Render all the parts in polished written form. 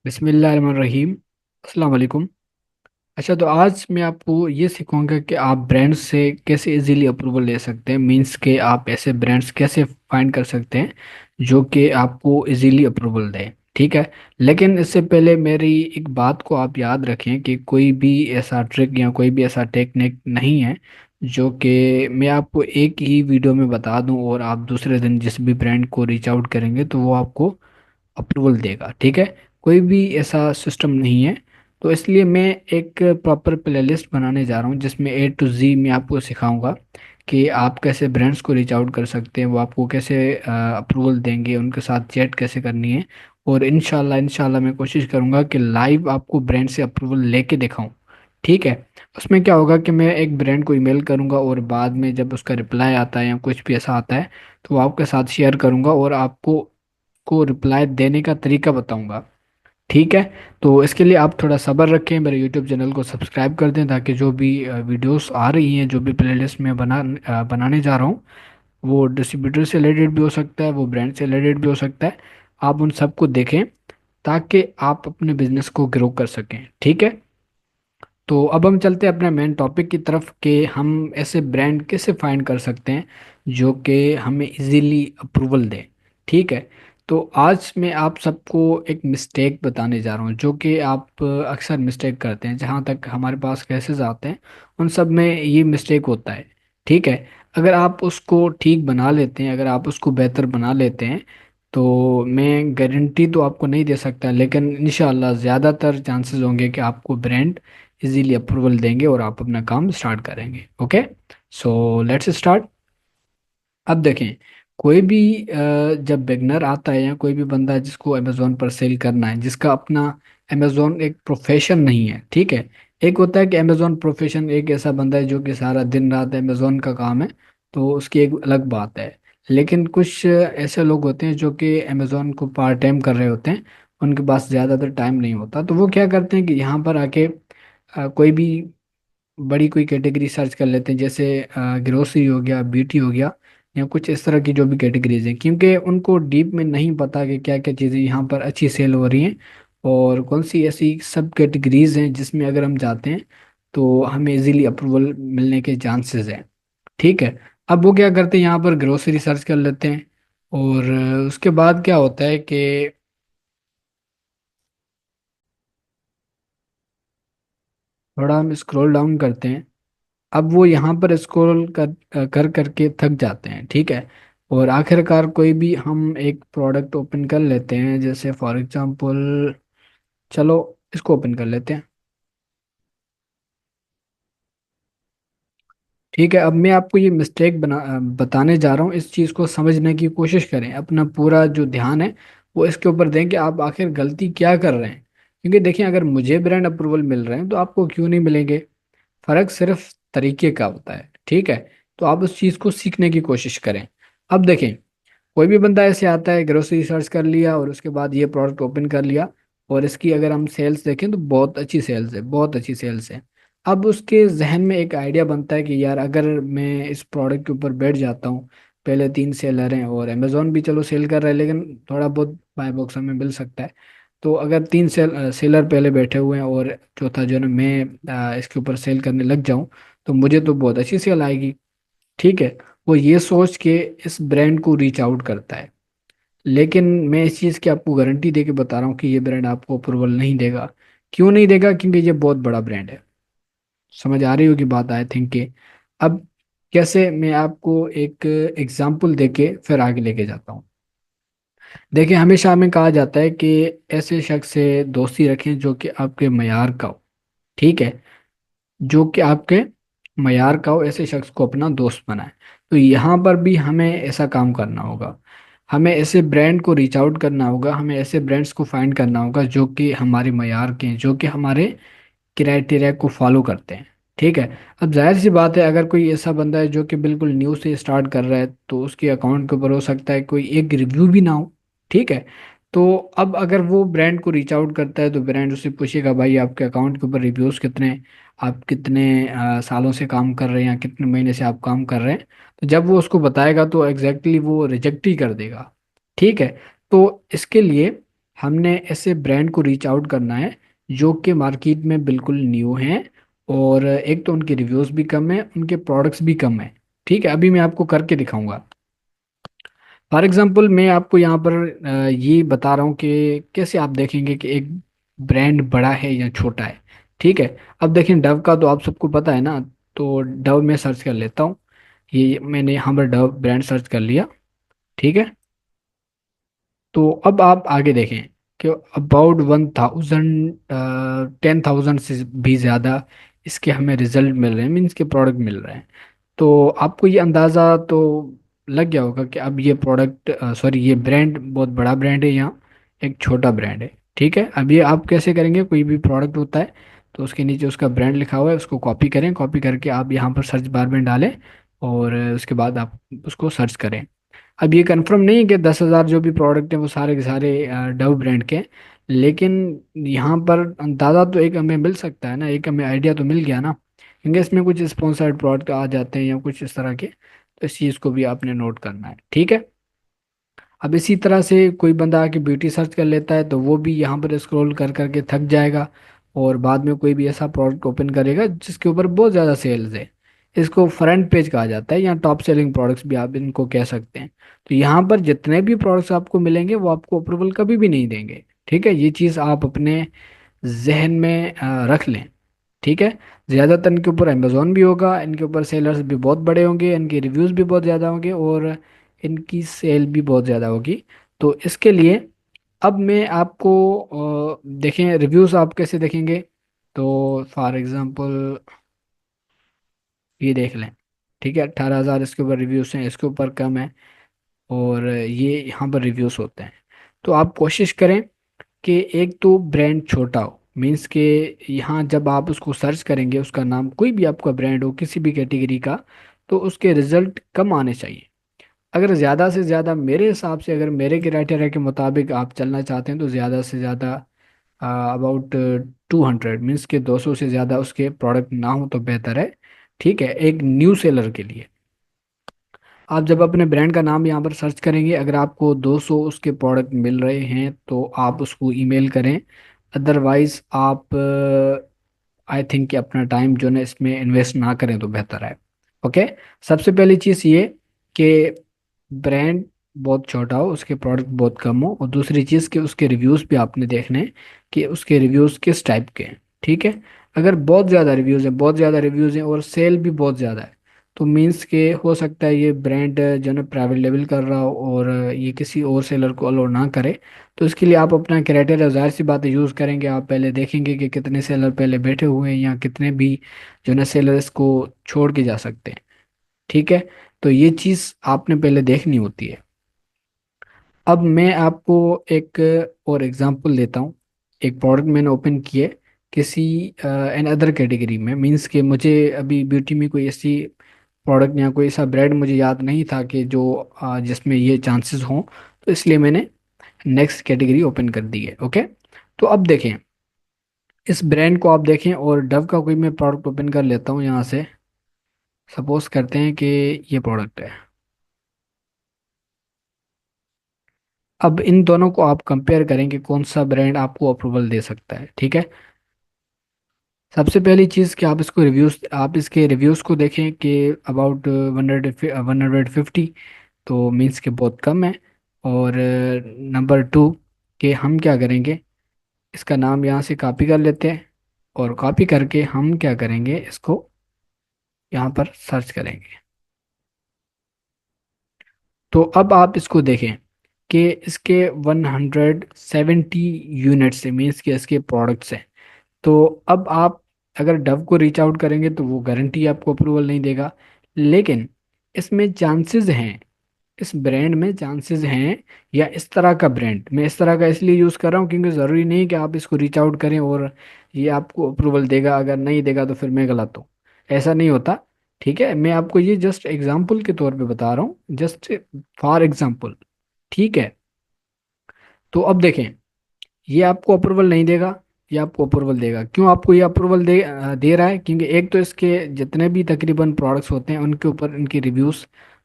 बिस्मिल्लाहिर्रहमानिर्रहीम। अस्सलाम वालेकुम। अच्छा, तो आज मैं आपको ये सिखाऊंगा कि आप ब्रांड्स से कैसे इजीली अप्रूवल ले सकते हैं। मींस के आप ऐसे ब्रांड्स कैसे फाइंड कर सकते हैं जो कि आपको इजीली अप्रूवल दें। ठीक है। लेकिन इससे पहले मेरी एक बात को आप याद रखें कि कोई भी ऐसा ट्रिक या कोई भी ऐसा टेक्निक नहीं है जो कि मैं आपको एक ही वीडियो में बता दूं और आप दूसरे दिन जिस भी ब्रांड को रीच आउट करेंगे तो वो आपको अप्रूवल देगा। ठीक है। कोई भी ऐसा सिस्टम नहीं है। तो इसलिए मैं एक प्रॉपर प्लेलिस्ट बनाने जा रहा हूँ जिसमें A to Z मैं आपको सिखाऊंगा कि आप कैसे ब्रांड्स को रीच आउट कर सकते हैं, वो आपको कैसे अप्रूवल देंगे, उनके साथ चैट कैसे करनी है। और इंशाल्लाह इंशाल्लाह मैं कोशिश करूंगा कि लाइव आपको ब्रांड से अप्रूवल लेके दिखाऊं। ठीक है। उसमें क्या होगा कि मैं एक ब्रांड को ईमेल करूंगा और बाद में जब उसका रिप्लाई आता है या कुछ भी ऐसा आता है तो वो आपके साथ शेयर करूंगा और आपको को रिप्लाई देने का तरीका बताऊंगा। ठीक है। तो इसके लिए आप थोड़ा सब्र रखें, मेरे यूट्यूब चैनल को सब्सक्राइब कर दें ताकि जो भी वीडियोस आ रही हैं, जो भी प्लेलिस्ट में बनाने जा रहा हूँ, वो डिस्ट्रीब्यूटर से रिलेटेड भी हो सकता है, वो ब्रांड से रिलेटेड भी हो सकता है। आप उन सबको देखें ताकि आप अपने बिजनेस को ग्रो कर सकें। ठीक है। तो अब हम चलते हैं अपने मेन टॉपिक की तरफ कि हम ऐसे ब्रांड कैसे फाइंड कर सकते हैं जो कि हमें इजीली अप्रूवल दें। ठीक है। तो आज मैं आप सबको एक मिस्टेक बताने जा रहा हूँ जो कि आप अक्सर मिस्टेक करते हैं। जहाँ तक हमारे पास केसेस आते हैं उन सब में ये मिस्टेक होता है। ठीक है। अगर आप उसको ठीक बना लेते हैं, अगर आप उसको बेहतर बना लेते हैं, तो मैं गारंटी तो आपको नहीं दे सकता लेकिन इंशाल्लाह ज़्यादातर चांसेस होंगे कि आपको ब्रांड इजीली अप्रूवल देंगे और आप अपना काम स्टार्ट करेंगे। ओके। So let's start. अब देखें, कोई भी जब बिगनर आता है या कोई भी बंदा है जिसको अमेजोन पर सेल करना है, जिसका अपना अमेजोन एक प्रोफेशन नहीं है। ठीक है। एक होता है कि अमेजोन प्रोफेशन, एक ऐसा बंदा है जो कि सारा दिन रात अमेजोन का काम है, तो उसकी एक अलग बात है। लेकिन कुछ ऐसे लोग होते हैं जो कि अमेजोन को पार्ट टाइम कर रहे होते हैं, उनके पास ज़्यादातर टाइम नहीं होता, तो वो क्या करते हैं कि यहाँ पर आके कोई भी बड़ी कोई कैटेगरी सर्च कर लेते हैं, जैसे ग्रोसरी हो गया, ब्यूटी हो गया, या कुछ इस तरह की जो भी कैटेगरीज हैं, क्योंकि उनको डीप में नहीं पता कि क्या क्या चीज़ें यहाँ पर अच्छी सेल हो रही हैं और कौन सी ऐसी सब कैटेगरीज हैं जिसमें अगर हम जाते हैं तो हमें इजीली अप्रूवल मिलने के चांसेस हैं। ठीक है। अब वो क्या करते हैं, यहाँ पर ग्रोसरी सर्च कर लेते हैं और उसके बाद क्या होता है कि थोड़ा हम स्क्रॉल डाउन करते हैं। अब वो यहाँ पर स्क्रॉल कर कर करके थक जाते हैं। ठीक है। और आखिरकार कोई भी हम एक प्रोडक्ट ओपन कर लेते हैं, जैसे फॉर एग्जांपल, चलो इसको ओपन कर लेते हैं। ठीक है। अब मैं आपको ये मिस्टेक बताने जा रहा हूँ, इस चीज़ को समझने की कोशिश करें, अपना पूरा जो ध्यान है वो इसके ऊपर दें कि आप आखिर गलती क्या कर रहे हैं। क्योंकि देखिए, अगर मुझे ब्रांड अप्रूवल मिल रहे हैं तो आपको क्यों नहीं मिलेंगे। फर्क सिर्फ तरीके का होता है। ठीक है। तो आप उस चीज़ को सीखने की कोशिश करें। अब देखें, कोई भी बंदा ऐसे आता है, ग्रोसरी सर्च कर लिया और उसके बाद ये प्रोडक्ट ओपन कर लिया, और इसकी अगर हम सेल्स देखें तो बहुत अच्छी सेल्स है, बहुत अच्छी सेल्स है। अब उसके जहन में एक आइडिया बनता है कि यार अगर मैं इस प्रोडक्ट के ऊपर बैठ जाता हूँ, पहले 3 सेलर हैं और अमेजोन भी चलो सेल कर रहा है लेकिन थोड़ा बहुत बाय बॉक्स हमें मिल सकता है। तो अगर 3 सेलर पहले बैठे हुए हैं और चौथा जो है ना, मैं इसके ऊपर सेल करने लग जाऊं तो मुझे तो बहुत अच्छी सेल आएगी। ठीक है। वो ये सोच के इस ब्रांड को रीच आउट करता है। लेकिन मैं इस चीज़ की आपको गारंटी दे के बता रहा हूँ कि ये ब्रांड आपको अप्रूवल नहीं देगा। क्यों नहीं देगा? क्योंकि ये बहुत बड़ा ब्रांड है। समझ आ रही होगी बात, आई थिंक के। अब कैसे, मैं आपको एक एग्जाम्पल देके फिर आगे लेके जाता हूँ। देखिए, हमेशा हमें कहा जाता है कि ऐसे शख्स से दोस्ती रखें जो कि आपके मयार का हो। ठीक है। जो कि आपके मयार का हो, ऐसे शख्स को अपना दोस्त बनाए। तो यहाँ पर भी हमें ऐसा काम करना होगा। हमें ऐसे ब्रांड को रीच आउट करना होगा, हमें ऐसे ब्रांड्स को फाइंड करना होगा जो कि हमारे मयार के हैं, जो कि हमारे क्राइटेरिया को फॉलो करते हैं। ठीक है। अब जाहिर सी बात है, अगर कोई ऐसा बंदा है जो कि बिल्कुल न्यू से स्टार्ट कर रहा है तो उसके अकाउंट के ऊपर हो सकता है कोई एक रिव्यू भी ना हो। ठीक है। तो अब अगर वो ब्रांड को रीच आउट करता है तो ब्रांड उससे पूछेगा, भाई आपके अकाउंट के ऊपर रिव्यूज़ कितने हैं, आप कितने सालों से काम कर रहे हैं या कितने महीने से आप काम कर रहे हैं। तो जब वो उसको बताएगा तो एग्जैक्टली वो रिजेक्ट ही कर देगा। ठीक है। तो इसके लिए हमने ऐसे ब्रांड को रीच आउट करना है जो कि मार्केट में बिल्कुल न्यू हैं, और एक तो उनके रिव्यूज भी कम है, उनके प्रोडक्ट्स भी कम है। ठीक है, अभी मैं आपको करके दिखाऊंगा। फॉर एग्जांपल मैं आपको यहाँ पर ये बता रहा हूँ कि कैसे आप देखेंगे कि एक ब्रांड बड़ा है या छोटा है। ठीक है, अब देखें डव का तो आप सबको पता है ना। तो डव में सर्च कर लेता हूँ। ये मैंने यहाँ पर डव ब्रांड सर्च कर लिया। ठीक है, तो अब आप आगे देखें कि अबाउट 1000, 10,000 से भी ज़्यादा इसके हमें रिजल्ट मिल रहे हैं, मीन्स के प्रोडक्ट मिल रहे हैं। तो आपको ये अंदाज़ा तो लग गया होगा कि अब ये प्रोडक्ट, सॉरी, ये ब्रांड बहुत बड़ा ब्रांड है या एक छोटा ब्रांड है। ठीक है, अब ये आप कैसे करेंगे, कोई भी प्रोडक्ट होता है तो उसके नीचे उसका ब्रांड लिखा हुआ है, उसको कॉपी करें, कॉपी करके आप यहाँ पर सर्च बार में डालें, और उसके बाद आप उसको सर्च करें। अब ये कंफर्म नहीं है कि 10,000 जो भी प्रोडक्ट हैं वो सारे के सारे डव ब्रांड के हैं, लेकिन यहाँ पर अंदाज़ा तो एक हमें मिल सकता है ना, एक हमें आइडिया तो मिल गया ना, क्योंकि इसमें कुछ स्पॉन्सर्ड प्रोडक्ट आ जाते हैं या कुछ इस तरह के। तो इस चीज़ को भी आपने नोट करना है। ठीक है, अब इसी तरह से कोई बंदा आके ब्यूटी सर्च कर लेता है तो वो भी यहाँ पर स्क्रॉल कर करके थक जाएगा, और बाद में कोई भी ऐसा प्रोडक्ट ओपन करेगा जिसके ऊपर बहुत ज़्यादा सेल्स है। इसको फ्रंट पेज कहा जाता है या टॉप सेलिंग प्रोडक्ट्स भी आप इनको कह सकते हैं। तो यहाँ पर जितने भी प्रोडक्ट्स आपको मिलेंगे वो आपको अप्रूवल कभी भी नहीं देंगे। ठीक है, ये चीज़ आप अपने जहन में रख लें। ठीक है, ज़्यादातर इनके ऊपर अमेजोन भी होगा, इनके ऊपर सेलर्स भी बहुत बड़े होंगे, इनके रिव्यूज़ भी बहुत ज़्यादा होंगे, और इनकी सेल भी बहुत ज़्यादा होगी। तो इसके लिए अब मैं आपको देखें रिव्यूज़ आप कैसे देखेंगे। तो फॉर एग्ज़ाम्पल ये देख लें। ठीक है, 18,000 इसके ऊपर रिव्यूज़ हैं, इसके ऊपर कम है, और ये यहाँ पर रिव्यूज़ होते हैं। तो आप कोशिश करें कि एक तो ब्रांड छोटा हो, मीन्स के यहाँ जब आप उसको सर्च करेंगे, उसका नाम कोई भी आपका ब्रांड हो किसी भी कैटेगरी का, तो उसके रिजल्ट कम आने चाहिए। अगर ज़्यादा से ज़्यादा मेरे हिसाब से, अगर मेरे क्राइटेरिया के मुताबिक आप चलना चाहते हैं तो ज़्यादा से ज़्यादा अबाउट 200, मीन्स के 200 से ज़्यादा उसके प्रोडक्ट ना हो तो बेहतर है। ठीक है, एक न्यू सेलर के लिए आप जब अपने ब्रांड का नाम यहाँ पर सर्च करेंगे, अगर आपको 200 उसके प्रोडक्ट मिल रहे हैं तो आप उसको ईमेल करें। अदरवाइज आप आई थिंक कि अपना टाइम जो है इसमें इन्वेस्ट ना करें तो बेहतर है। ओके, सबसे पहली चीज़ ये कि ब्रांड बहुत छोटा हो, उसके प्रोडक्ट बहुत कम हो, और दूसरी चीज़ कि उसके रिव्यूज़ भी आपने देखने हैं कि उसके रिव्यूज़ किस टाइप के हैं। ठीक है, अगर बहुत ज़्यादा रिव्यूज़ हैं, बहुत ज़्यादा रिव्यूज़ हैं और सेल भी बहुत ज़्यादा है, तो मीन्स के हो सकता है ये ब्रांड जो है प्राइवेट लेवल कर रहा हो, और ये किसी और सेलर को अलाउ ना करे। तो इसके लिए आप अपना क्राइटेरिया जाहिर सी बात है यूज़ करेंगे। आप पहले देखेंगे कि कितने सेलर पहले बैठे हुए हैं या कितने भी जो है ना सेलर्स को छोड़ के जा सकते हैं। ठीक है, तो ये चीज़ आपने पहले देखनी होती है। अब मैं आपको एक और एग्जांपल देता हूँ। एक प्रोडक्ट मैंने ओपन किए किसी एन अदर कैटेगरी में, मींस कि मुझे अभी ब्यूटी में कोई ऐसी प्रोडक्ट या कोई ऐसा ब्रांड मुझे याद नहीं था कि जो जिसमें ये चांसेस हों, तो इसलिए मैंने नेक्स्ट कैटेगरी ओपन कर दी है। ओके, तो अब देखें इस ब्रांड को, आप देखें, और डव का कोई मैं प्रोडक्ट ओपन कर लेता हूँ यहाँ से। सपोज करते हैं कि ये प्रोडक्ट है। अब इन दोनों को आप कंपेयर करें कि कौन सा ब्रांड आपको अप्रूवल दे सकता है। ठीक है, सबसे पहली चीज़ कि आप इसके रिव्यूज़ को देखें कि अबाउट 150, तो मीन्स के बहुत कम है। और नंबर टू कि हम क्या करेंगे, इसका नाम यहाँ से कॉपी कर लेते हैं, और कॉपी करके हम क्या करेंगे, इसको यहाँ पर सर्च करेंगे। तो अब आप इसको देखें कि इसके 170 यूनिट्स है, मीन्स के इसके प्रोडक्ट्स हैं। तो अब आप अगर डव को रीच आउट करेंगे तो वो गारंटी आपको अप्रूवल नहीं देगा, लेकिन इसमें चांसेस हैं, इस ब्रांड में चांसेस हैं, या इस तरह का ब्रांड, मैं इस तरह का इसलिए यूज़ कर रहा हूँ क्योंकि ज़रूरी नहीं कि आप इसको रीच आउट करें और ये आपको अप्रूवल देगा, अगर नहीं देगा तो फिर मैं गलत हूँ। ऐसा नहीं होता। ठीक है, मैं आपको ये जस्ट एग्जाम्पल के तौर पे बता रहा हूँ, जस्ट फॉर एग्जाम्पल। ठीक है, तो अब देखें, ये आपको अप्रूवल नहीं देगा, ये आपको अप्रूवल देगा। क्यों आपको ये अप्रूवल दे रहा है, क्योंकि एक तो इसके जितने भी तकरीबन प्रोडक्ट्स होते हैं उनके ऊपर इनके रिव्यूज़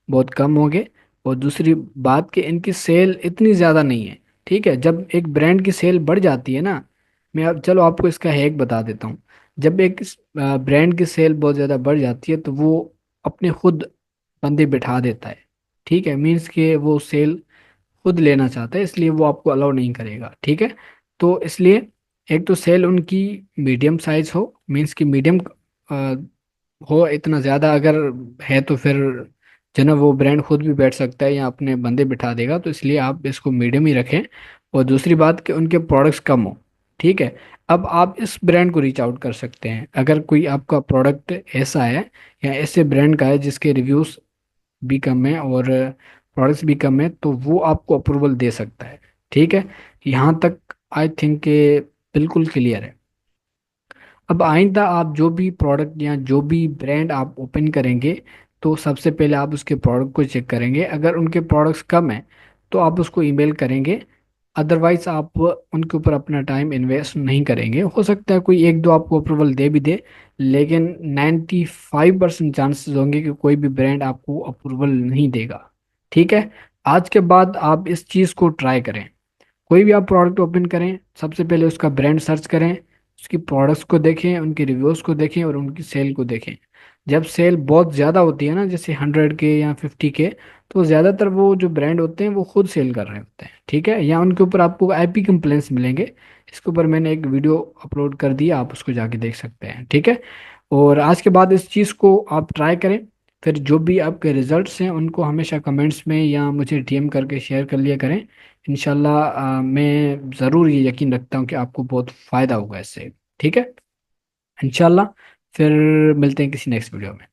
बहुत कम होंगे, और दूसरी बात कि इनकी सेल इतनी ज़्यादा नहीं है। ठीक है, जब एक ब्रांड की सेल बढ़ जाती है ना, मैं अब चलो आपको इसका हैक बता देता हूँ। जब एक ब्रांड की सेल बहुत ज़्यादा बढ़ जाती है तो वो अपने खुद बंदे बिठा देता है। ठीक है, मीन्स के वो सेल खुद लेना चाहता है, इसलिए वो आपको अलाउ नहीं करेगा। ठीक है, तो इसलिए एक तो सेल उनकी मीडियम साइज हो, मीन्स की मीडियम हो, इतना ज़्यादा अगर है तो फिर जना वो ब्रांड खुद भी बैठ सकता है या अपने बंदे बिठा देगा, तो इसलिए आप इसको मीडियम ही रखें। और दूसरी बात कि उनके प्रोडक्ट्स कम हो। ठीक है, अब आप इस ब्रांड को रीच आउट कर सकते हैं, अगर कोई आपका प्रोडक्ट ऐसा है या ऐसे ब्रांड का है जिसके रिव्यूज भी कम है और प्रोडक्ट्स भी कम है, तो वो आपको अप्रूवल दे सकता है। ठीक है, यहाँ तक आई थिंक बिल्कुल क्लियर है। अब आइंदा आप जो भी प्रोडक्ट या जो भी ब्रांड आप ओपन करेंगे, तो सबसे पहले आप उसके प्रोडक्ट को चेक करेंगे, अगर उनके प्रोडक्ट्स कम हैं तो आप उसको ईमेल करेंगे। अदरवाइज आप उनके ऊपर अपना टाइम इन्वेस्ट नहीं करेंगे। हो सकता है कोई एक दो आपको अप्रूवल दे भी दे, लेकिन 95% चांसेस होंगे कि कोई भी ब्रांड आपको अप्रूवल नहीं देगा। ठीक है, आज के बाद आप इस चीज़ को ट्राई करें। कोई भी आप प्रोडक्ट ओपन करें, सबसे पहले उसका ब्रांड सर्च करें, उसकी प्रोडक्ट्स को देखें, उनके रिव्यूज़ को देखें और उनकी सेल को देखें। जब सेल बहुत ज़्यादा होती है ना, जैसे 100 के या 50 के, तो ज़्यादातर वो जो ब्रांड होते हैं वो खुद सेल कर रहे होते हैं। ठीक है, या उनके ऊपर आपको आईपी कंप्लेंट्स मिलेंगे। इसके ऊपर मैंने एक वीडियो अपलोड कर दिया, आप उसको जाके देख सकते हैं। ठीक है, और आज के बाद इस चीज़ को आप ट्राई करें, फिर जो भी आपके रिजल्ट्स हैं उनको हमेशा कमेंट्स में या मुझे डीएम करके शेयर कर लिया करें। इंशाल्लाह मैं ज़रूर ये यकीन रखता हूँ कि आपको बहुत फ़ायदा होगा इससे। ठीक है, इंशाल्लाह। फिर मिलते हैं किसी नेक्स्ट वीडियो में।